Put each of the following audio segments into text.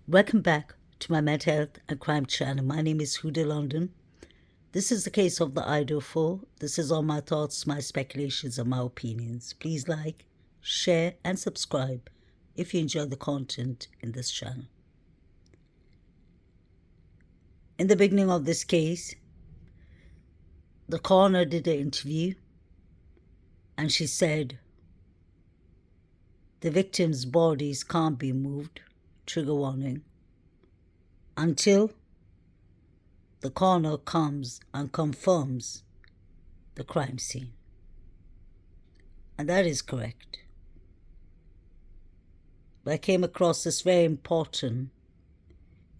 Welcome back to my mental health and crime channel. My name is Huda London. This is the case of the Idaho 4. This is all my thoughts, my speculations, and my opinions. Please like, share, and subscribe if you enjoy the content in this channel. In the beginning of this case, the coroner did an interview and she said the victims' bodies can't be moved, trigger warning, until the coroner comes and confirms the crime scene. And that is correct. But I came across this very important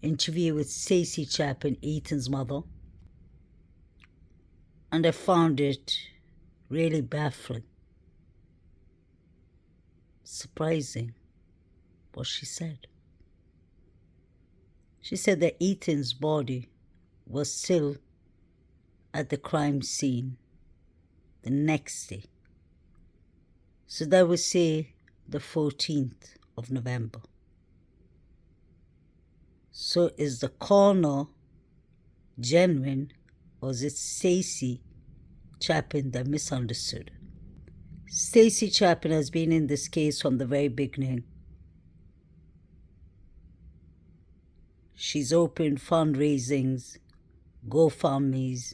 interview with Stacey Chapin, Ethan's mother, and I found it really baffling, surprising what she said. She said that Ethan's body was still at the crime scene the next day. So that would say the 14th of November. So is the coroner genuine, or is it Stacey Chapin that misunderstood? Stacey Chapin has been in this case from the very beginning. She's opened fundraisings, GoFundMes,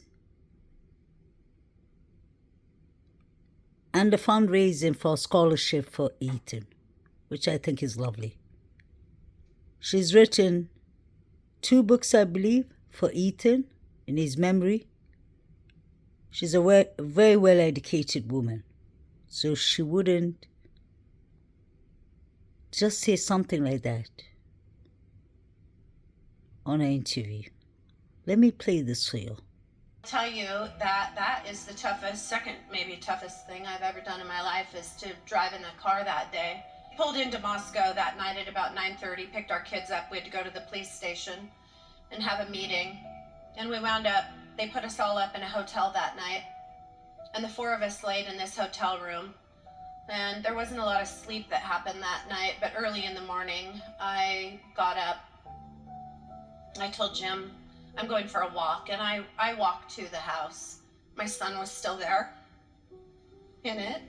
and a fundraising for a scholarship for Ethan, which I think is lovely. She's written 2 books, I believe, for Ethan in his memory. She's a very well-educated woman, so she wouldn't just say something like that on an interview. Let me play this for you. Tell you that is the second maybe toughest thing I've ever done in my life, is to drive in a car that day. Pulled into Moscow that night at about 9:30, picked our kids up. We had to go to the police station and have a meeting. And we wound up, they put us all up in a hotel that night. And the 4 of us laid in this hotel room. And there wasn't a lot of sleep that happened that night, but early in the morning, I got up. I told Jim, I'm going for a walk, and I walked to the house. My son was still there in it,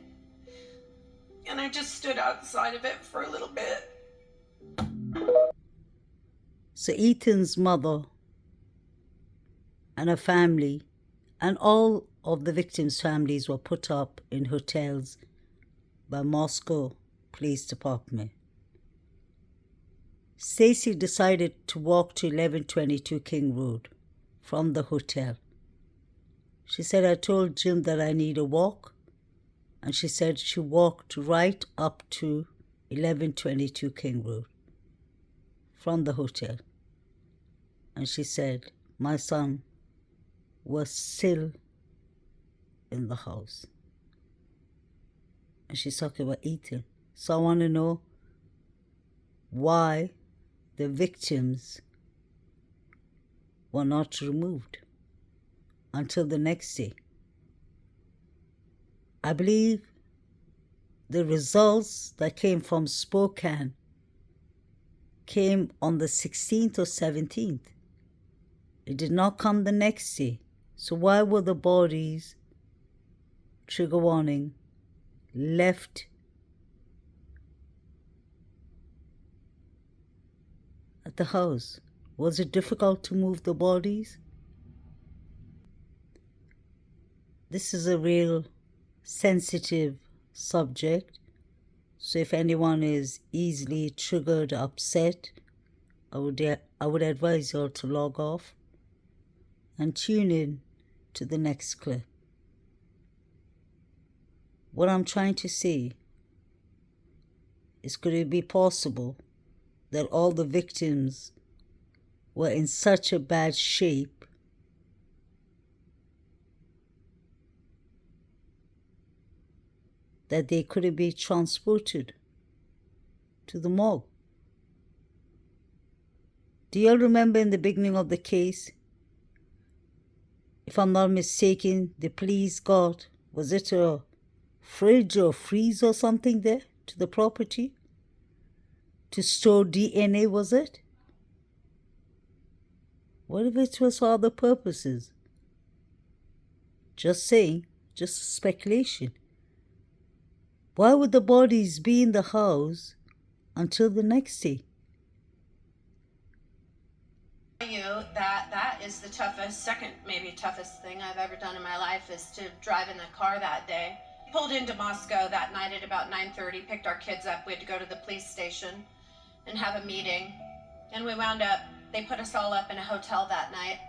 and I just stood outside of it for a little bit. So Ethan's mother and her family and all of the victims' families were put up in hotels by Moscow Police Department. Stacy decided to walk to 1122 King Road from the hotel. She said, I told Jim that I need a walk, and she said she walked right up to 1122 King Road from the hotel. And she said, my son was still in the house. And she's talking about Ethan. So I want to know why the victims were not removed until the next day. I believe the results that came from Spokane came on the 16th or 17th. It did not come the next day. So why were the bodies, trigger warning, left at the house? Was it difficult to move the bodies? This is a real sensitive subject, so if anyone is easily triggered, upset, I would advise you all to log off and tune in to the next clip. What I'm trying to say is, could it be possible that all the victims were in such a bad shape that they couldn't be transported to the morgue? Do you all remember in the beginning of the case, if I'm not mistaken, the police got, was it a fridge or freeze or something there to the property to store DNA, was it? What if it was for other purposes? Just saying, just speculation. Why would the bodies be in the house until the next day? That is the second maybe toughest thing I've ever done in my life is to drive in the car that day. Pulled into Moscow that night at about 9:30, picked our kids up. We had to go to the police station and have a meeting. And we wound up, they put us all up in a hotel that night.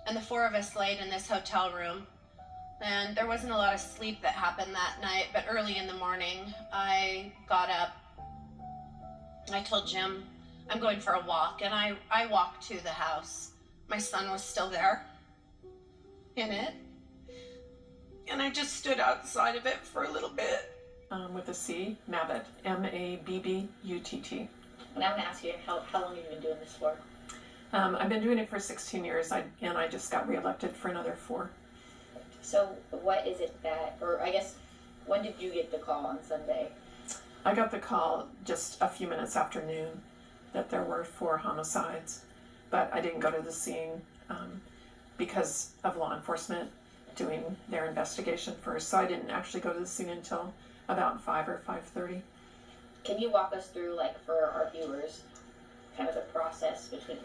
And the four of us laid in this hotel room. And there wasn't a lot of sleep that happened that night, but early in the morning, I got up. I told Jim, I'm going for a walk, and I walked to the house. My son was still there in it, and I just stood outside of it for a little bit. With a C, Mabbutt, M-A-B-B-U-T-T. And I'm going to ask you, how long have you been doing this for? I've been doing it for 16 years, and I just got reelected for another 4. So what is it that, or I guess, when did you get the call on Sunday? I got the call just a few minutes after noon that there were 4 homicides, but I didn't go to the scene because of law enforcement doing their investigation first. So I didn't actually go to the scene until about 5 or 5:30. Can you walk us through, like, for our viewers, kind of the process between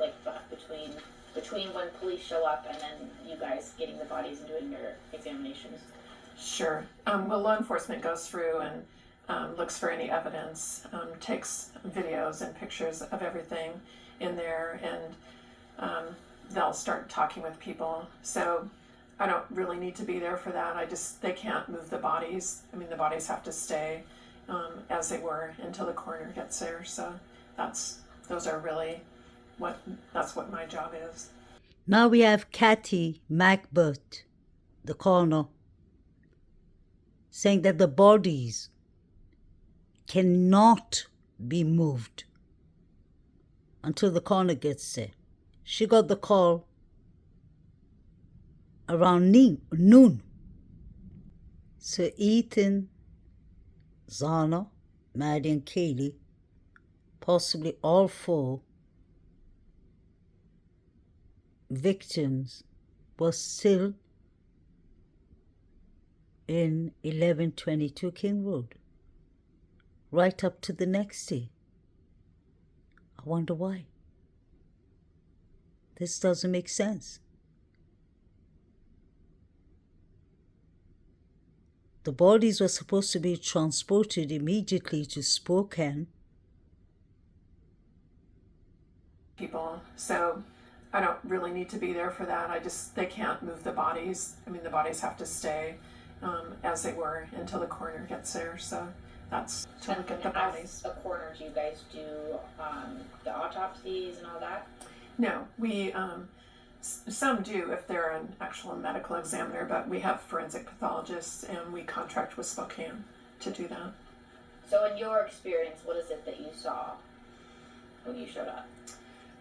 when police show up and then you guys getting the bodies and doing their examinations? Sure. Well, law enforcement goes through and looks for any evidence, takes videos and pictures of everything in there, and they'll start talking with people. So I don't really need to be there for that. They can't move the bodies. I mean, the bodies have to stay as they were until the coroner gets there. So that's what my job is. Now we have Kathy Macbeth, the coroner, saying that the bodies cannot be moved until the coroner gets there. She got the call around noon. So Ethan, Zana, Maddie and Kaylee, possibly all 4 victims, were still in 1122 King Road, right up to the next day. I wonder why. This doesn't make sense. The bodies were supposed to be transported immediately to Spokane. People, so I don't really need to be there for that. They can't move the bodies. I mean, the bodies have to stay as they were until the coroner gets there. So that's to look at the bodies. As a coroner, do you guys do the autopsies and all that? No, we some do if they're an actual medical examiner, but we have forensic pathologists and we contract with Spokane to do that. So in your experience, what is it that you saw when you showed up?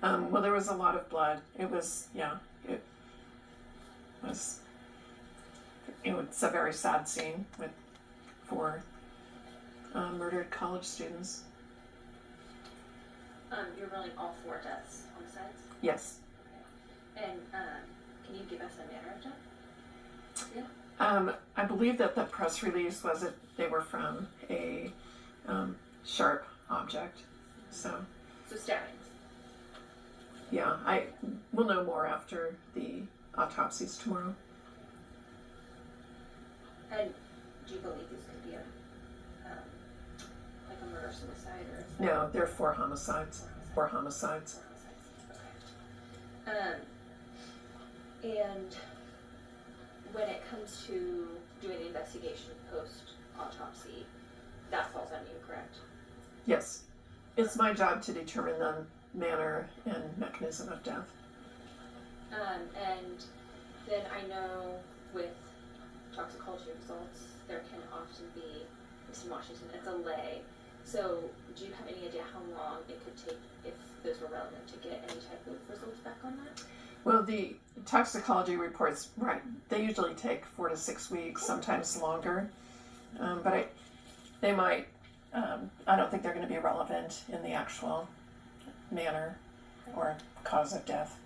Well, there was a lot of blood. It's a very sad scene with 4 murdered college students. You're ruling all 4 deaths, homicides? Yes. And can you give us a manner of death? Yeah. I believe that the press release was that they were from a sharp object. So stabbings. Yeah, we'll know more after the autopsies tomorrow. And do you believe this could be like a murder-suicide or? No, there are 4 homicides. 4 homicides. Okay. And when it comes to doing the investigation post-autopsy, that falls on you, correct? Yes. It's my job to determine the manner and mechanism of death. And then I know with toxicology results, there can often be, at least in Washington, a delay. So do you have any idea how long it could take, if those were relevant, to get any type of results back on that? Well, the toxicology reports, right, they usually take 4 to 6 weeks, sometimes longer. But they might, I don't think they're going to be relevant in the actual manner or cause of death.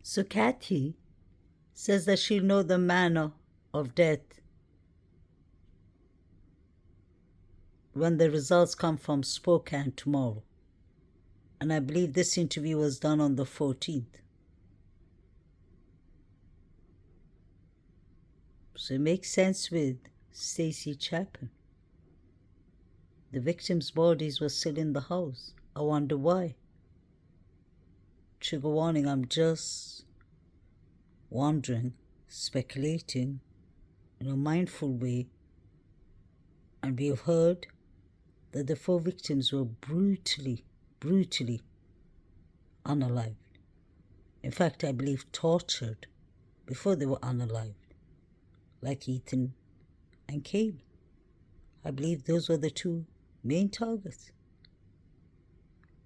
So Kathy says that she'll know the manner of death when the results come from Spokane tomorrow. And I believe this interview was done on the 14th. So it makes sense with Stacey Chapin. The victims' bodies were still in the house. I wonder why. Trigger warning, I'm just wondering, speculating in a mindful way. And we have heard that the 4 victims were brutally unalived. In fact, I believe tortured before they were unalived, like Ethan and Kaylee. I believe those were the 2 main targets.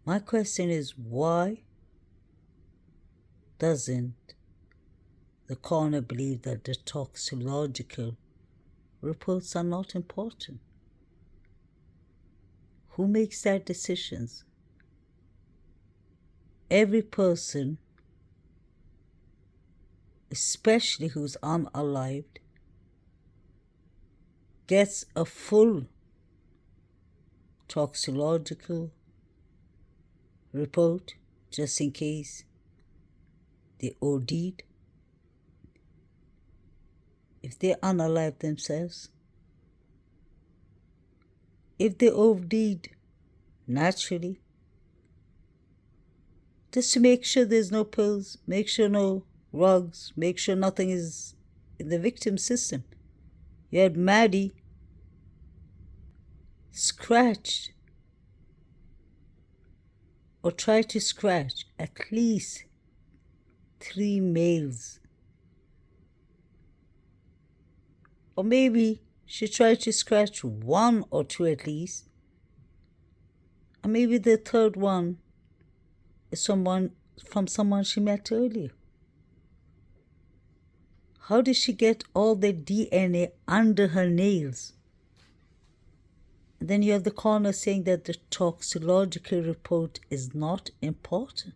My question is, why doesn't the coroner believe that the toxicological reports are not important? Who makes that decisions? Every person, especially who's unalived, gets a full toxicological report just in case they OD'd. If they unalived themselves, if they OD'd naturally, just to make sure there's no pills, make sure no rugs, make sure nothing is in the victim system. You had Maddie scratched or tried to scratch at least 3 males. Or maybe she tried to scratch 1 or 2 at least. And maybe the 3rd one is someone she met earlier. How did she get all the DNA under her nails? And then you have the coroner saying that the toxicological report is not important.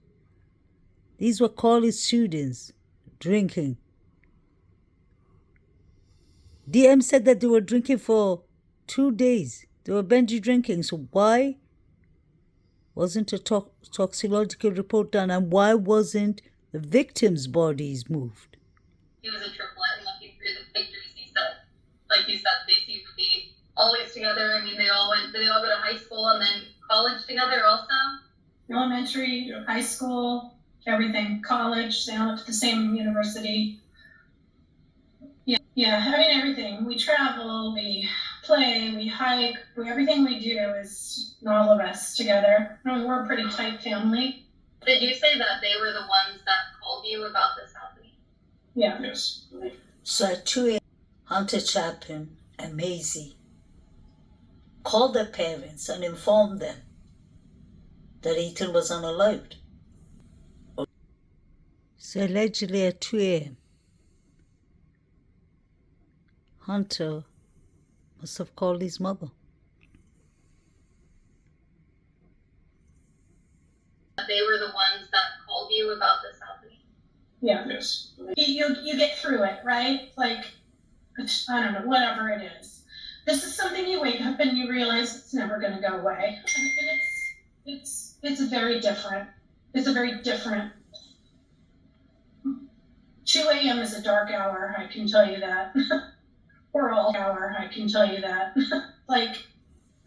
These were college students drinking. DM said that they were drinking for 2 days. They were binge drinking. So why wasn't a toxicological report done? And why wasn't the victims' bodies moved? He was a triplet, and looking through the pictures, he said, like you said, they seemed to be always together. I mean, did they all go to high school and then college together also? Elementary, high school, everything, college, they all went to the same university. Yeah, I mean, everything. We travel, we play, we hike, everything we do is all of us together. I mean, we're a pretty tight family. Did you say that they were the ones that called you about this happening? Yeah. Yes. So at 2 a.m., Hunter Chapin and Maisie called their parents and informed them that Ethan was unalived. So allegedly at 2 a.m., Hunter must have called his mother. They were the ones that called you about this happening? Yeah. Yes. You get through it, right? Like, I don't know, whatever it is. This is something you wake up and you realize it's never going to go away. And it's very different. It's a very different. 2 a.m. is a dark hour, I can tell you that. We're all hour, I can tell you that. Like,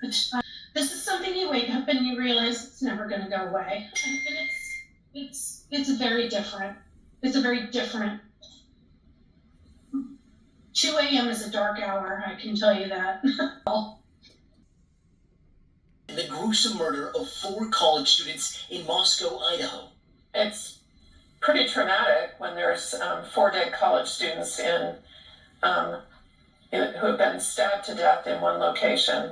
this is something you wake up and you realize it's never going to go away. And it's very different. It's a very different. 2 a.m. is a dark hour, I can tell you that. The gruesome murder of 4 college students in Moscow, Idaho. It's pretty traumatic when there's 4 dead college students who have been stabbed to death in one location.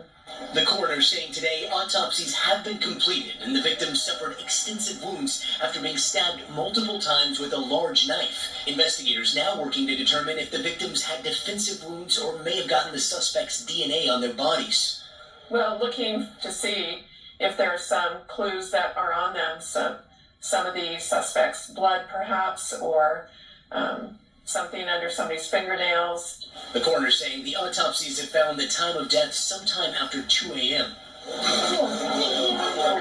The coroner saying today autopsies have been completed and the victims suffered extensive wounds after being stabbed multiple times with a large knife. Investigators now working to determine if the victims had defensive wounds or may have gotten the suspect's DNA on their bodies. Well, looking to see if there are some clues that are on them, some of the suspects' blood, perhaps, or something under somebody's fingernails. The coroner saying the autopsies have found the time of death sometime after 2 a.m.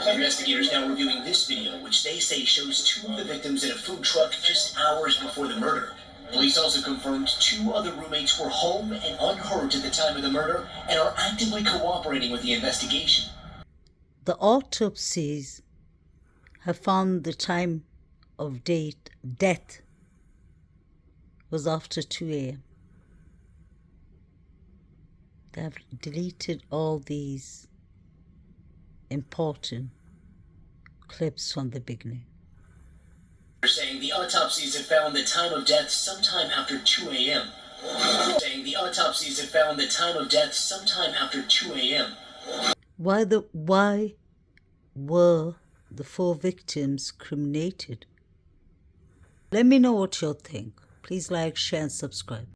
Investigators now reviewing this video, which they say shows two of the victims in a food truck just hours before the murder. Police also confirmed two other roommates were home and unhurt at the time of the murder and are actively cooperating with the investigation. The autopsies have found the time of death was after 2 a.m. They have deleted all these important clips from the beginning. They're saying the autopsies have found the time of death sometime after 2 a.m. Saying the autopsies have found the time of death sometime after 2 a.m. Why were the 4 victims cremated? Let me know what you think. Please like, share and subscribe.